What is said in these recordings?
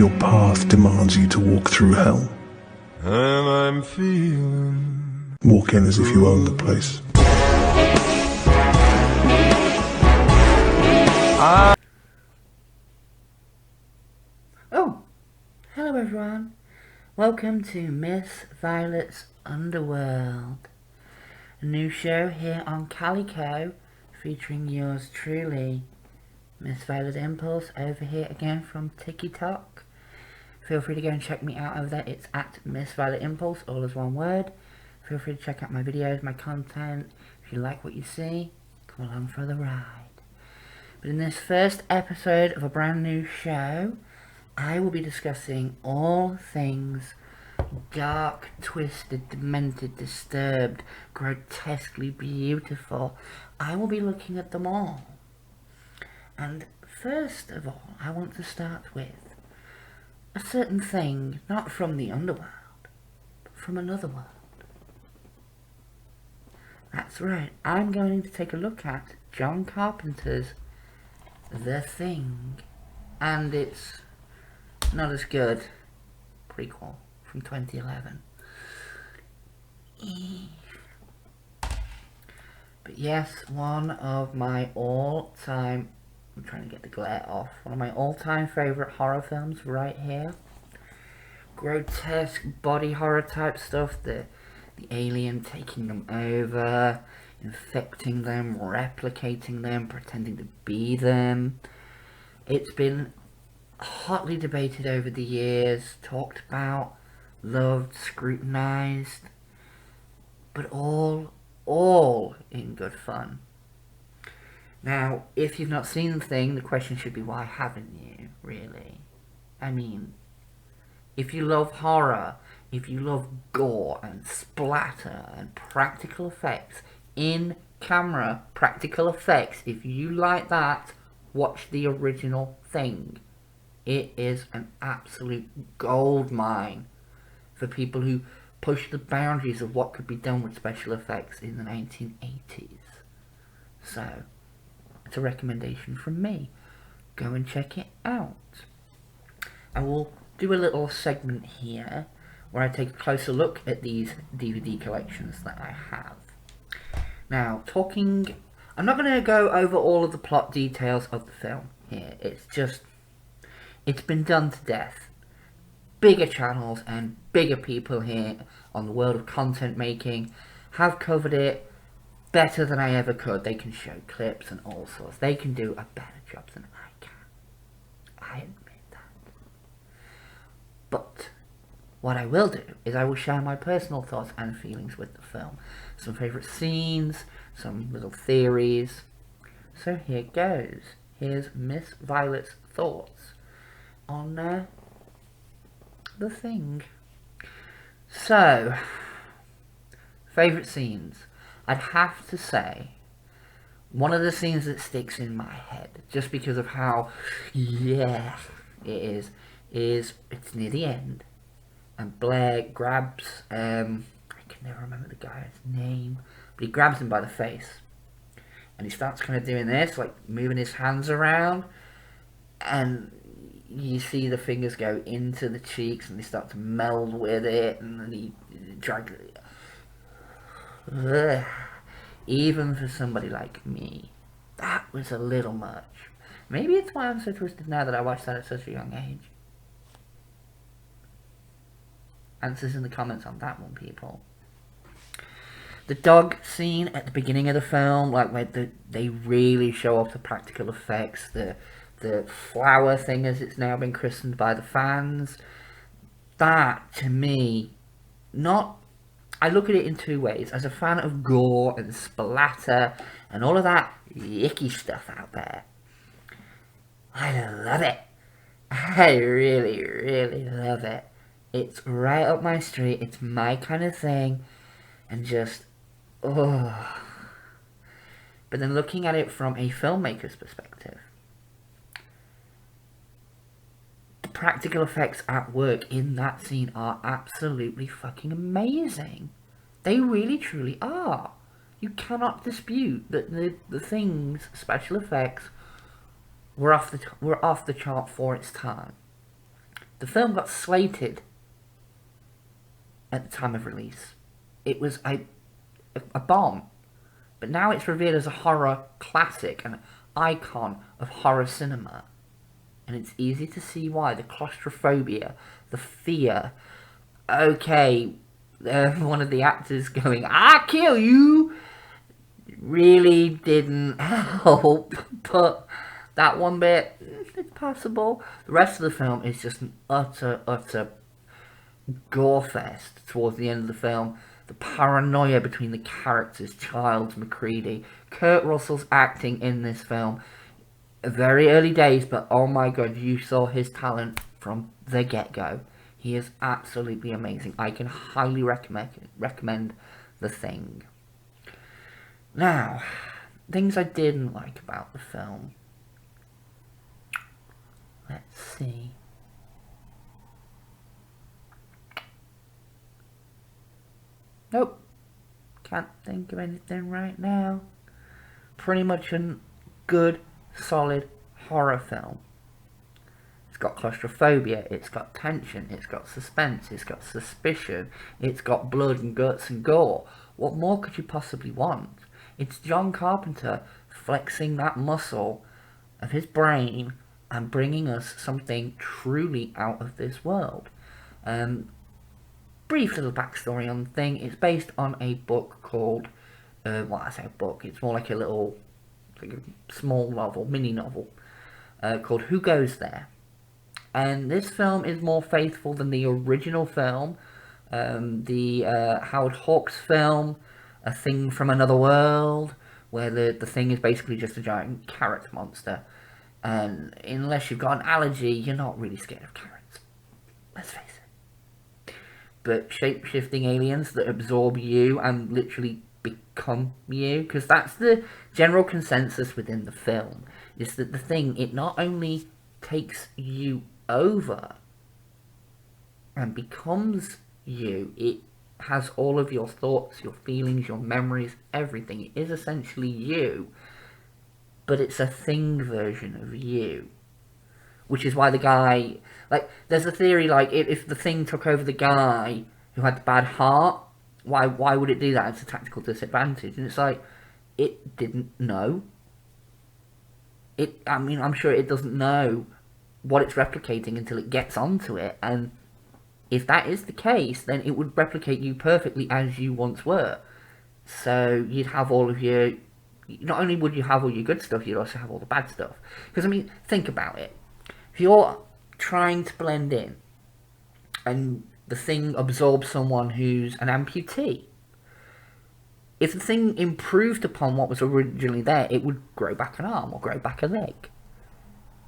your path demands you to walk through hell, And I'm feeling walk in as if you own the place. Oh, hello everyone. Welcome to Miss Violet's Underworld, a new show here on Calico, featuring yours truly, Miss Violet Impulse, over here again from TikTok. Feel free to go and check me out over there. It's at Miss Violet Impulse, all as one word. Feel free to check out my videos, my content. If you like what you see, come along for the ride. But in this first episode of a brand new show, I will be discussing all things dark, twisted, demented, disturbed, grotesquely beautiful. I will be looking at them all. And first of all, I want to start with a certain thing, not from the underworld, but from another world. That's right, I'm going to take a look at John Carpenter's The Thing, and its not as good prequel from 2011. But yes, one of my all-time, I'm trying to get the glare off, one of my all-time favourite horror films right here. Grotesque body horror type stuff, the alien taking them over, infecting them, replicating them, pretending to be them. It's been hotly debated over the years, talked about, loved, scrutinised, but all in good fun. Now, if you've not seen the thing, the question should be, why haven't you, really? I mean, if you love horror, if you love gore and splatter and practical effects, in-camera practical effects, if you like that, watch the original Thing. It is an absolute gold mine for people who push the boundaries of what could be done with special effects in the 1980s. So, it's a recommendation from me. Go and check it out. I will do a little segment here where I take a closer look at these DVD collections that I have. Now, I'm not going to go over all of the plot details of the film here. It's been done to death. Bigger channels and bigger people here on the world of content making have covered it better than I ever could. They can show clips and all sorts. They can do a better job than I can. I admit that. But what I will do is I will share my personal thoughts and feelings with the film. Some favourite scenes, some little theories. So here goes. Here's Miss Violet's thoughts on The Thing. So, favourite scenes. I'd have to say, one of the scenes that sticks in my head, just because of how, it is it's near the end, and Blair grabs, I can never remember the guy's name, but he grabs him by the face, and he starts kind of doing this, like moving his hands around, and you see the fingers go into the cheeks and they start to meld with it, and then he drags it. Ugh. Even for somebody like me, that was a little much. Maybe it's why I'm so twisted now that I watched that at such a young age. Answers in the comments on that one, people. The dog scene at the beginning of the film, like where they really show off the practical effects, the flower thing as it's now been christened by the fans, that to me, I look at it in two ways. As a fan of gore and splatter and all of that yicky stuff out there, I love it. I really, really love it. It's right up my street. It's my kind of thing. And just, oh. But then looking at it from a filmmaker's perspective, the practical effects at work in that scene are absolutely fucking amazing. They really, truly are. You cannot dispute that the Thing's special effects were off the chart for its time. The film got slated at the time of release. It was a bomb. But now it's revered as a horror classic, an icon of horror cinema. And it's easy to see why. The claustrophobia, the fear. Okay, one of the actors going, "I kill you," really didn't help. But that one bit, it's passable. The rest of the film is just an utter gore fest towards the end of the film. The paranoia between the characters, Childs, McCready, Kurt Russell's acting in this film. Very early days, but oh my god, you saw his talent from the get-go. He is absolutely amazing. I can highly recommend The Thing. Now, things I didn't like about the film. Let's see. Nope. Can't think of anything right now. Pretty much a good, solid horror film. It's got claustrophobia, it's got tension, it's got suspense, it's got suspicion, it's got blood and guts and gore. What more could you possibly want? It's John Carpenter flexing that muscle of his brain and bringing us something truly out of this world. Brief little backstory on the thing. It's based on a book called, I say a book, it's more like a little, like a small novel, mini novel, called Who Goes There? And this film is more faithful than the original film, the Howard Hawks film, A Thing from Another World, where the thing is basically just a giant carrot monster. And unless you've got an allergy, you're not really scared of carrots. Let's face it. But shape-shifting aliens that absorb you and literally become you, because that's the general consensus within the film, is that the thing, it not only takes you over and becomes you, it has all of your thoughts, your feelings, your memories, everything. It is essentially you, but it's a thing version of you. Which is why the guy, like, there's a theory, like, if the thing took over the guy who had the bad heart, why would it do that? It's a tactical disadvantage. And it's like, it didn't know. I'm sure it doesn't know what it's replicating until it gets onto it. And if that is the case, then it would replicate you perfectly as you once were. So you'd have all of your, not only would you have all your good stuff, you'd also have all the bad stuff. Because, I mean, think about it. If you're trying to blend in, and the thing absorbs someone who's an amputee, if the thing improved upon what was originally there, it would grow back an arm or grow back a leg.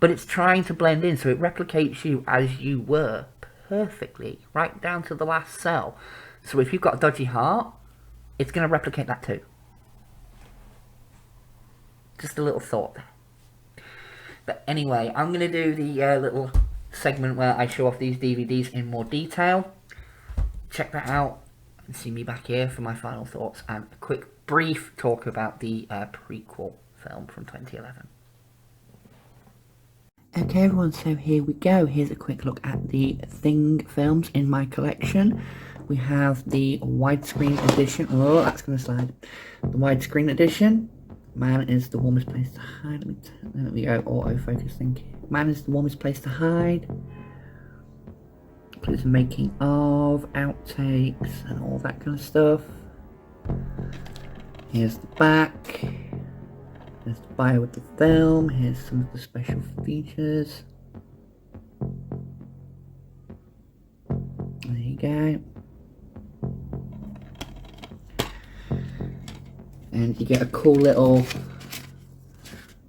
But it's trying to blend in, so it replicates you as you were perfectly, right down to the last cell. So if you've got a dodgy heart, it's going to replicate that too. Just a little thought there. But anyway, I'm going to do the little segment where I show off these DVDs in more detail. Check that out and see me back here for my final thoughts and a quick brief talk about the prequel film from 2011. Okay everyone, so here we go. Here's a quick look at the Thing films in my collection. We have the widescreen edition. Oh, that's going to slide. The widescreen edition. Man is the warmest place to hide. There we go, autofocus, thank you. Man is the warmest place to hide. Includes the making of, outtakes, and all that kind of stuff. Here's the back. There's the bio with the film. Here's some of the special features. There you go. And you get a cool little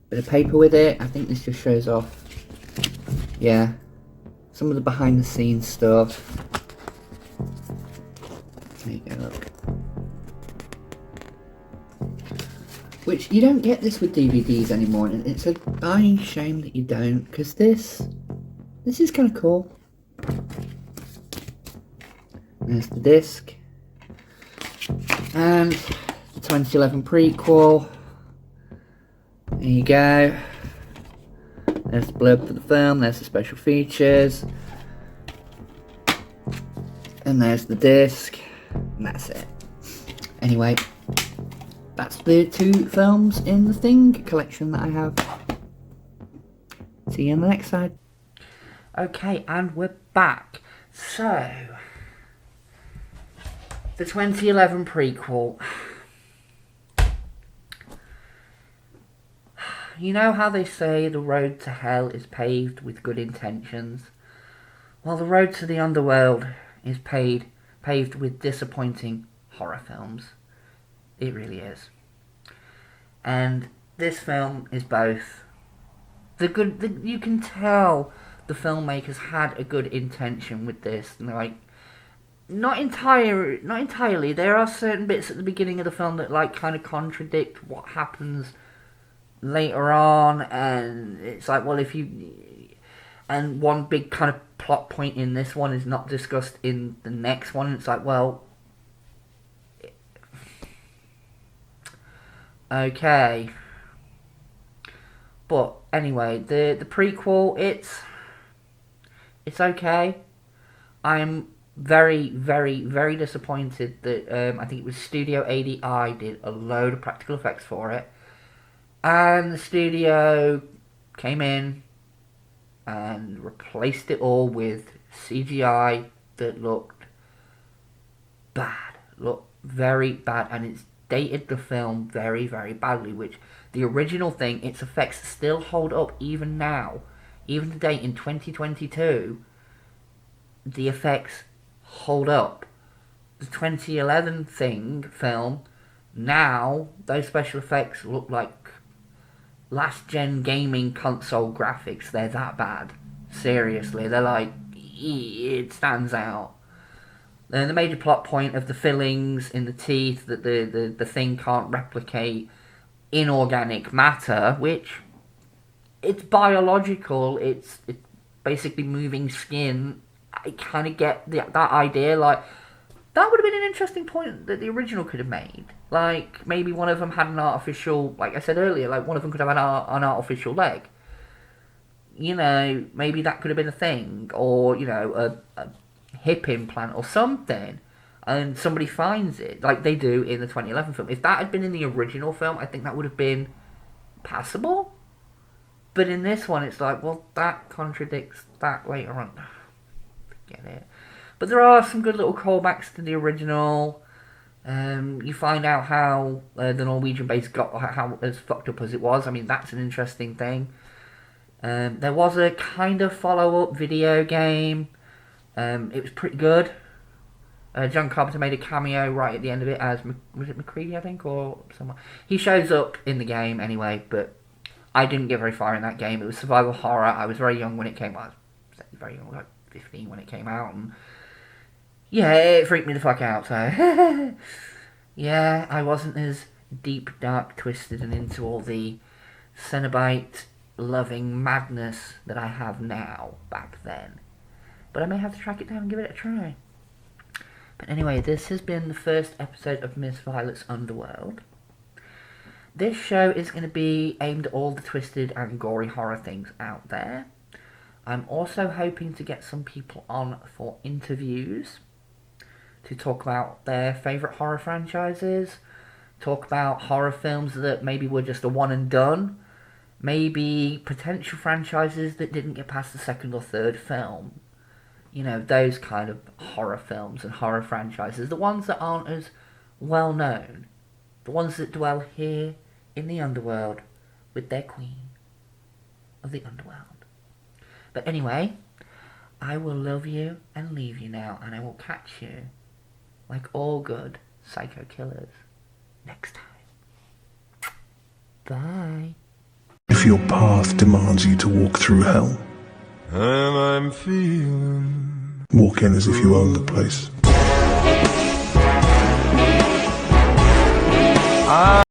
bit of paper with it. I think this just shows off, yeah, some of the behind the scenes stuff. There you go, look. Which, you don't get this with DVDs anymore, and it's a dying shame that you don't, because this is kind of cool. There's the disc. And 2011 prequel. There you go. There's the blurb for the film, there's the special features. And there's the disc, and that's it. Anyway, that's the 2 films in the Thing collection that I have. See you on the next side. Okay, and we're back. So, the 2011 prequel. You know how they say the road to hell is paved with good intentions? Well, the road to the underworld is paved with disappointing horror films. It really is. And this film is both. You can tell the filmmakers had a good intention with this. Like, not entirely. There are certain bits at the beginning of the film that like kind of contradict what happens later on, and it's like, well, and one big kind of plot point in this one is not discussed in the next one. It's like, well, okay. But anyway, the prequel, it's okay. I'm very, very, very disappointed that I think it was Studio ADI did a load of practical effects for it, and the studio came in and replaced it all with CGI that looked bad, looked very bad, and it's dated the film very, very badly, which the original Thing, its effects still hold up even now. Even today in 2022, the effects hold up. The 2011 Thing film, now those special effects look like last-gen gaming console graphics. They're that bad. Seriously, they're like, it stands out. And the major plot point of the fillings in the teeth that the Thing can't replicate inorganic matter, which it's biological, it's basically moving skin. I kind of get that idea. Like, that would have been an interesting point that the original could have made. Like, maybe one of them had an artificial, like I said earlier, like one of them could have an artificial leg. You know, maybe that could have been a thing. Or, you know, a hip implant or something. And somebody finds it, like they do in the 2011 film. If that had been in the original film, I think that would have been passable. But in this one, it's like, well, that contradicts that later on. Forget it. But there are some good little callbacks to the original. You find out how the Norwegian base got how as fucked up as it was. I mean, that's an interesting thing. There was a kind of follow-up video game. It was pretty good. John Carpenter made a cameo right at the end of it as, was it McCready, I think, or someone? He shows up in the game anyway, but I didn't get very far in that game. It was survival horror. I was very young when it came out. I was very young, like 15 when it came out, and yeah, it freaked me the fuck out, so yeah, I wasn't as deep, dark, twisted, and into all the Cenobite-loving madness that I have now back then. But I may have to track it down and give it a try. But anyway, this has been the first episode of Miss Violet's Underworld. This show is going to be aimed at all the twisted and gory horror things out there. I'm also hoping to get some people on for interviews to talk about their favourite horror franchises, talk about horror films that maybe were just a one and done, maybe potential franchises that didn't get past the second or third film. You know, those kind of horror films and horror franchises, the ones that aren't as well known, the ones that dwell here in the underworld with their queen of the underworld. But anyway, I will love you and leave you now, and I will catch you, like all good psycho killers, next time. Bye. If your path demands you to walk through hell, and I'm feeling walk in as if you own the place.